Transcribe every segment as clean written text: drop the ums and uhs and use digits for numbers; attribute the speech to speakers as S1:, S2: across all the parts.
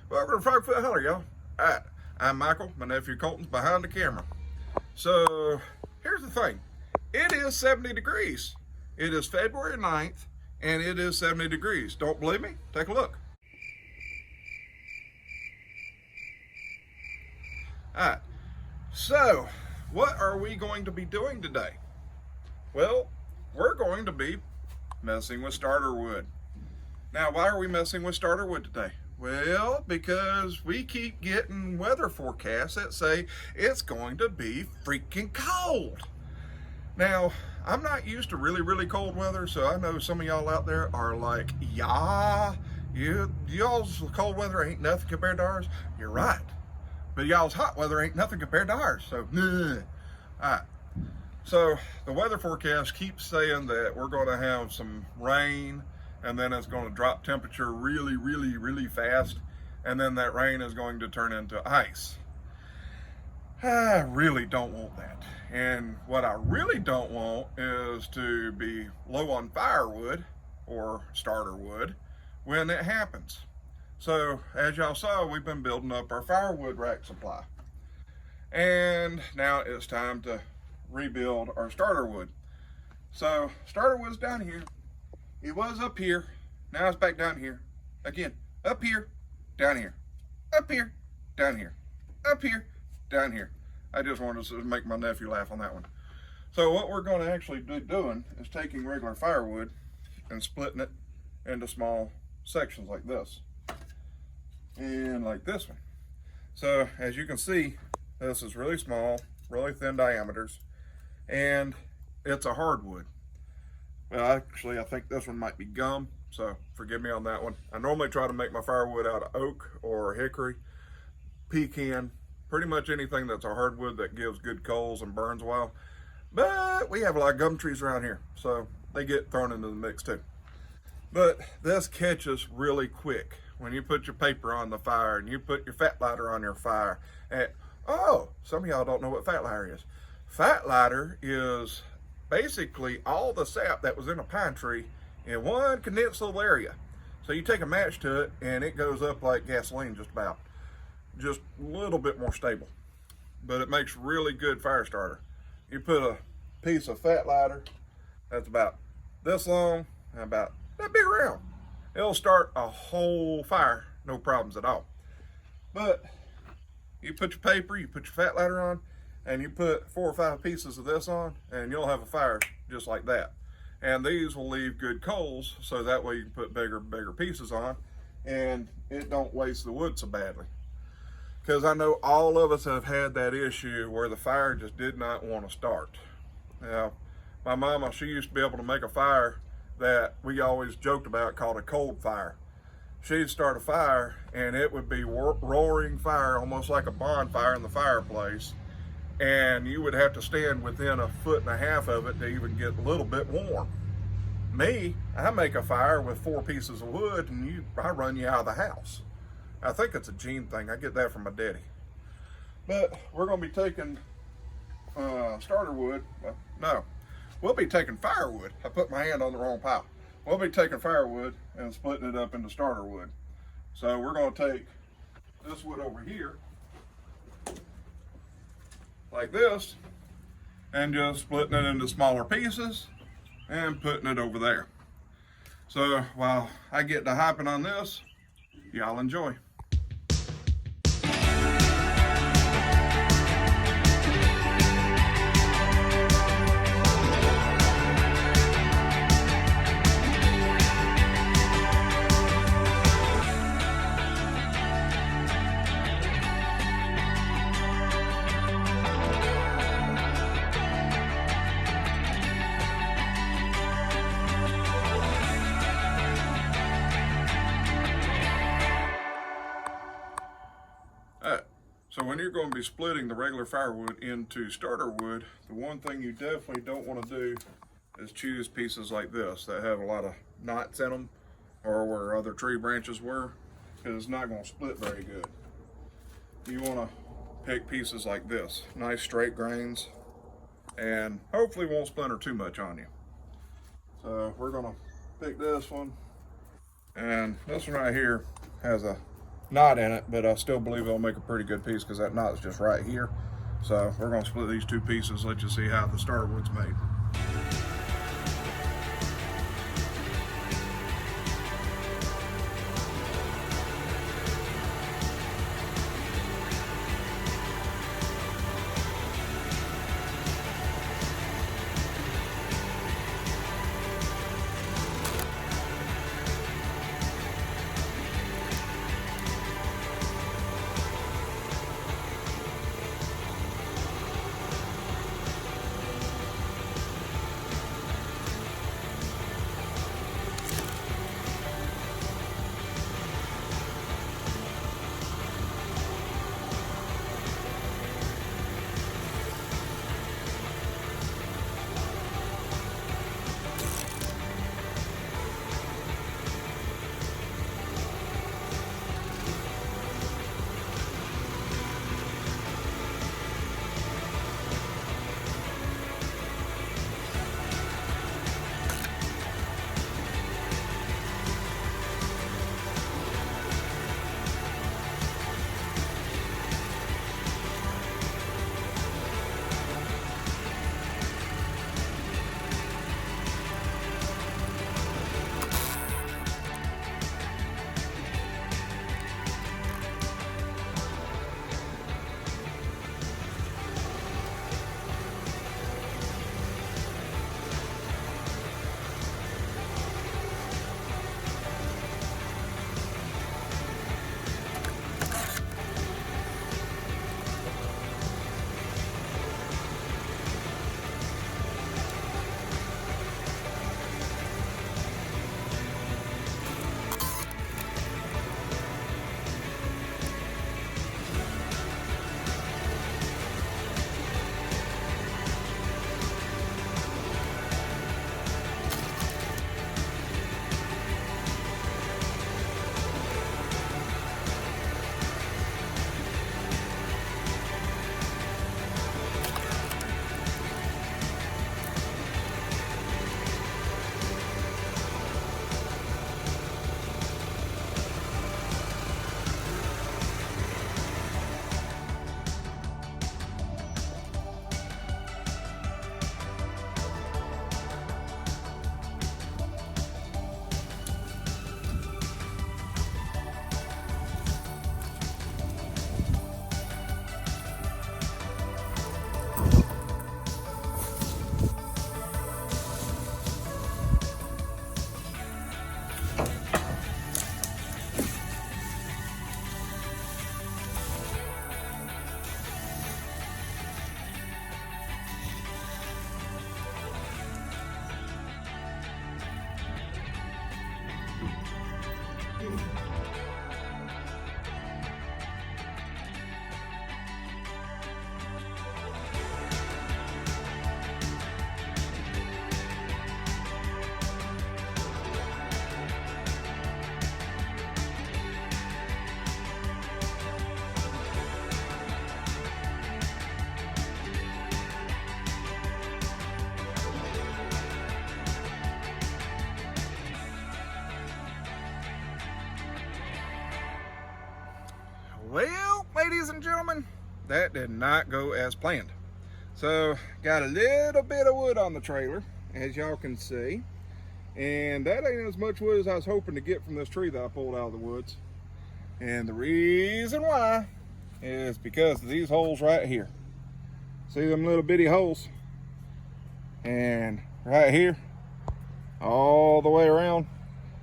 S1: Welcome to Firewood Holler, y'all. Alright, I'm Michael. My nephew Colton's behind the camera. So, here's the thing. It is 70 degrees. It is February 9th, and it is 70 degrees. Don't believe me? Take a look. Alright, so, what are we going to be doing today? Well, we're going to be messing with starter wood. Now, why are we messing with starter wood today? Well, because we keep getting weather forecasts that say it's going to be freaking cold. Now, I'm not used to really cold weather, so I know some of y'all out there are like, yeah, y'all's cold weather ain't nothing compared to ours. You're right. But y'all's hot weather ain't nothing compared to ours, so, all right. So, the weather forecast keeps saying that we're going to have some rain, and then it's going to drop temperature really fast, and then that rain is going to turn into ice. I really don't want that. And what I really don't want is to be low on firewood or starter wood when it happens. So as y'all saw, we've been building up our firewood rack supply. And now it's time to rebuild our starter wood. So starter wood's down here. It was up here, now it's back down here. Again, up here, down here, up here, down here, up here, down here. I just wanted to make my nephew laugh on that one. So what we're going to actually be doing is taking regular firewood and splitting it into small sections like this. And like this one. So as you can see, this is really small, really thin diameters, and it's a hardwood. Well, actually, I think this one might be gum, so forgive me on that one. I normally try to make my firewood out of oak or hickory, pecan, pretty much anything that's a hardwood that gives good coals and burns well. But we have a lot of gum trees around here, so they get thrown into the mix too. But this catches really quick when you put your paper on the fire and you put your fat lighter on your fire. And, oh, some of y'all don't know what fat lighter is. Fat lighter is basically all the sap that was in a pine tree in one condensed little area. So you take a match to it and it goes up like gasoline just about. Just a little bit more stable. But it makes really good fire starter. You put a piece of fat lighter that's about this long and about that big around. It'll start a whole fire, no problems at all. But you put your paper, you put your fat lighter on, and you put 4 or 5 pieces of this on, and you'll have a fire just like that. And these will leave good coals, so that way you can put bigger pieces on, and it don't waste the wood so badly. Because I know all of us have had that issue where the fire just did not want to start. Now, my mama, she used to be able to make a fire that we always joked about called a cold fire. She'd start a fire, and it would be roaring fire, almost like a bonfire in the fireplace. And you would have to stand within 1.5 feet of it to even get a little bit warm. Me, I make a fire with 4 pieces of wood and I run you out of the house. I think it's a gene thing. I get that from my daddy. But we're going to be taking starter wood. Well, no, we'll be taking firewood. I put my hand on the wrong pile. We'll be taking firewood and splitting it up into starter wood. So we're going to take this wood over here, like this, and just splitting it into smaller pieces and putting it over there. So while I get to hyping on this, y'all enjoy. So when you're going to be splitting the regular firewood into starter wood, the one thing you definitely don't want to do is choose pieces like this that have a lot of knots in them, or where other tree branches were, because it's not going to split very good. You want to pick pieces like this, nice straight grains, and hopefully won't splinter too much on you. So we're going to pick this one, and this one right here has a knot in it, but I still believe it'll make a pretty good piece because that knot's just right here. So we're going to split these two pieces, let you see how the starter wood's made. Well, ladies and gentlemen, that did not go as planned. So, got a little bit of wood on the trailer, as y'all can see. And that ain't as much wood as I was hoping to get from this tree that I pulled out of the woods. And the reason why is because of these holes right here. See them little bitty holes? And right here, all the way around,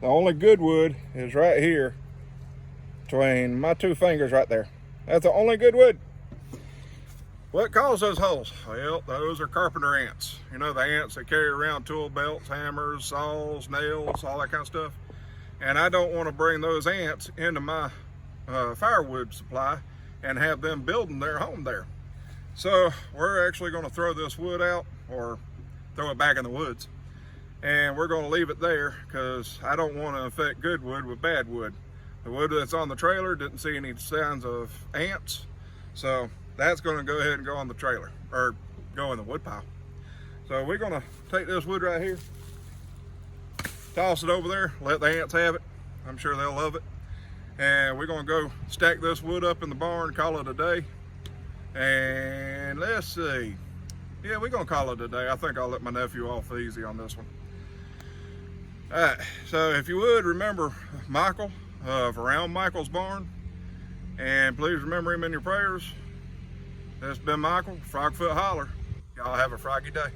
S1: the only good wood is right here between my two fingers right there. That's the only good wood. What caused those holes? Well, those are carpenter ants. You know, the ants that carry around tool belts, hammers, saws, nails, all that kind of stuff. And I don't want to bring those ants into my firewood supply and have them building their home there. So we're actually going to throw this wood out, or throw it back in the woods. And we're going to leave it there because I don't want to affect good wood with bad wood. The wood that's on the trailer didn't see any signs of ants, so that's going to go ahead and go on the trailer, or go in the wood pile. So we're going to take this wood right here, toss it over there, let the ants have it. I'm sure they'll love it. And we're gonna go stack this wood up in the barn, call it a day. And let's see. Yeah, we're gonna call it a day. I think I'll let my nephew off easy on this one. All right, so if you would, remember Michael of Around Michael's Barn. And please remember him in your prayers. This has been Michael, Frogfoot Holler. Y'all have a froggy day.